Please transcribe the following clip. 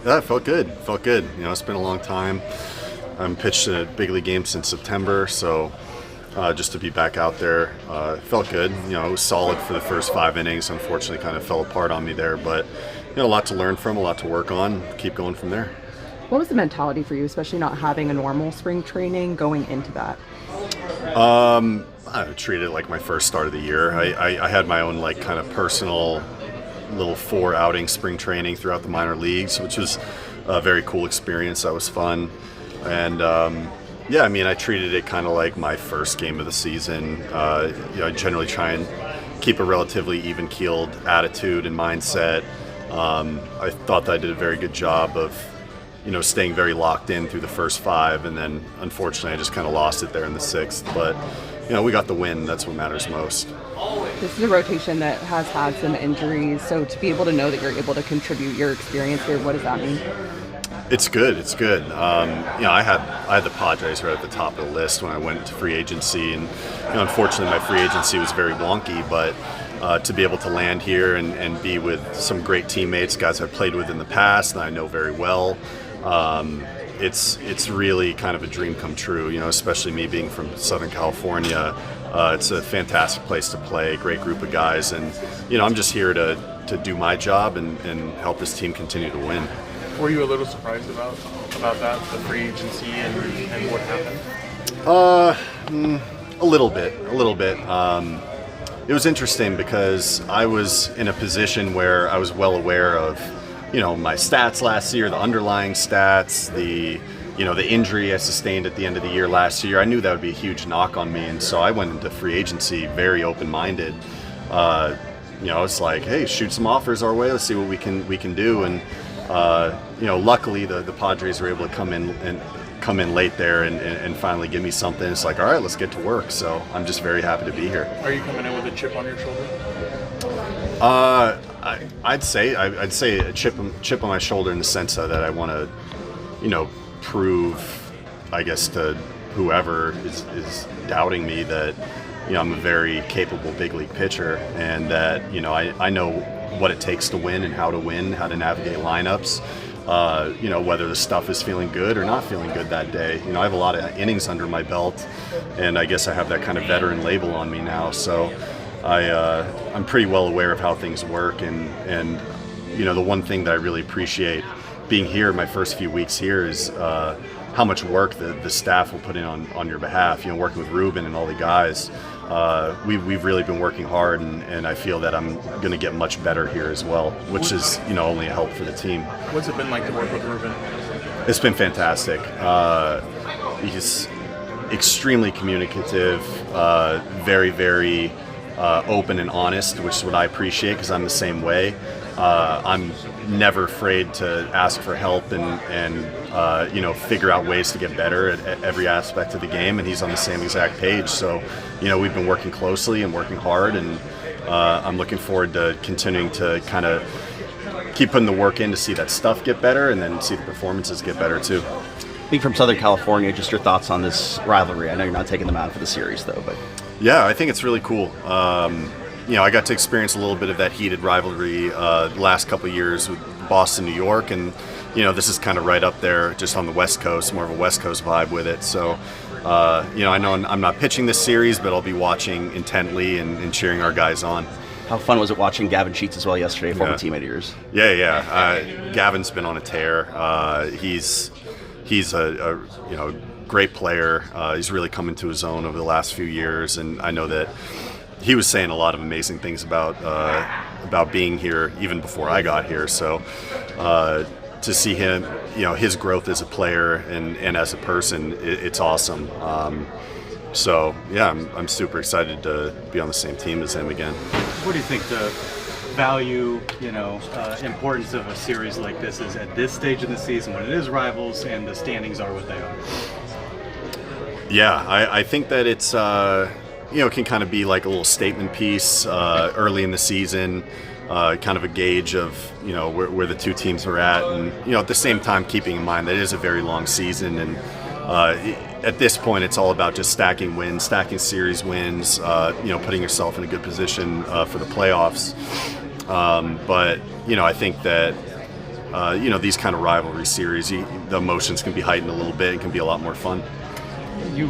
Yeah, it felt good. Felt good. It's been a long time. I haven't pitched a big league game since September, so just to be back out there, felt good. It was solid for the first 5 innings. Unfortunately, kind of fell apart on me there, but a lot to learn from, a lot to work on. Keep going from there. What was the mentality for you, especially not having a normal spring training going into that? I treated it like my first start of the year. I had my own kind of personal little 4-outing spring training throughout the minor leagues, which was a very cool experience. That was fun. And I treated it kind of like my first game of the season. I generally try and keep a relatively even-keeled attitude and mindset. I thought that I did a very good job of staying very locked in through the first 5, and then unfortunately I just kind of lost it there in the 6th. But we got the win. That's what matters most. This is a rotation that has had some injuries, so to be able to know that you're able to contribute your experience here, what does that mean? It's good. It's good. I had the Padres right at the top of the list when I went to free agency, and unfortunately my free agency was very wonky, but to be able to land here and be with some great teammates, guys I've played with in the past and I know very well, it's really kind of a dream come true, especially me being from Southern California. It's a fantastic place to play, great group of guys, and I'm just here to do my job and help this team continue to win. Were you a little surprised about that, the free agency and what happened? A little bit. It was interesting because I was in a position where I was well aware of my stats last year, the underlying stats, the injury I sustained at the end of the year last year. I knew that would be a huge knock on me, and so I went into free agency very open-minded. It's like, hey, shoot some offers our way. Let's see what we can do. And luckily the Padres were able to come in late there and finally give me something. It's like, all right, let's get to work. So I'm just very happy to be here. Are you coming in with a chip on your shoulder? I'd say a chip on my shoulder in the sense that I want to, prove, I guess, to whoever is doubting me that, I'm a very capable big league pitcher, and that, I know what it takes to win and how to navigate lineups. Whether the stuff is feeling good or not feeling good that day. I have a lot of innings under my belt, and I guess I have that kind of veteran label on me now. So I'm pretty well aware of how things work, and the one thing that I really appreciate being here, my first few weeks here, is how much work the staff will put in on your behalf. Working with Ruben and all the guys, we've really been working hard, and I feel that I'm going to get much better here as well, which is only a help for the team. What's it been like to work with Ruben? It's been fantastic. He's extremely communicative, very, very open and honest, which is what I appreciate because I'm the same way. I'm never afraid to ask for help and figure out ways to get better at every aspect of the game, and he's on the same exact page. So, we've been working closely and working hard, and I'm looking forward to continuing to kind of keep putting the work in to see that stuff get better and then see the performances get better too. Being from Southern California, just your thoughts on this rivalry. I know you're not taking them out for the series though, but yeah, I think it's really cool. I got to experience a little bit of that heated rivalry the last couple of years with Boston, New York, and this is kind of right up there, just on the West Coast, more of a West Coast vibe with it. So, I know I'm not pitching this series, but I'll be watching intently and cheering our guys on. How fun was it watching Gavin Sheets as well yesterday, a former teammate of yours? Yeah. Gavin's been on a tear. He's a great player. He's really come into his own over the last few years, and I know that he was saying a lot of amazing things about being here even before I got here. So to see him, his growth as a player and as a person, it's awesome. So yeah, I'm super excited to be on the same team as him again. What do you think the value, importance of a series like this is at this stage of the season when it is rivals and the standings are what they are? Yeah, I think that it's it can kind of be like a little statement piece early in the season, kind of a gauge of where the two teams are at, and at the same time keeping in mind that it is a very long season, and at this point it's all about just stacking wins, stacking series wins, putting yourself in a good position for the playoffs. But I think that these kind of rivalry series, the emotions can be heightened a little bit and can be a lot more fun. You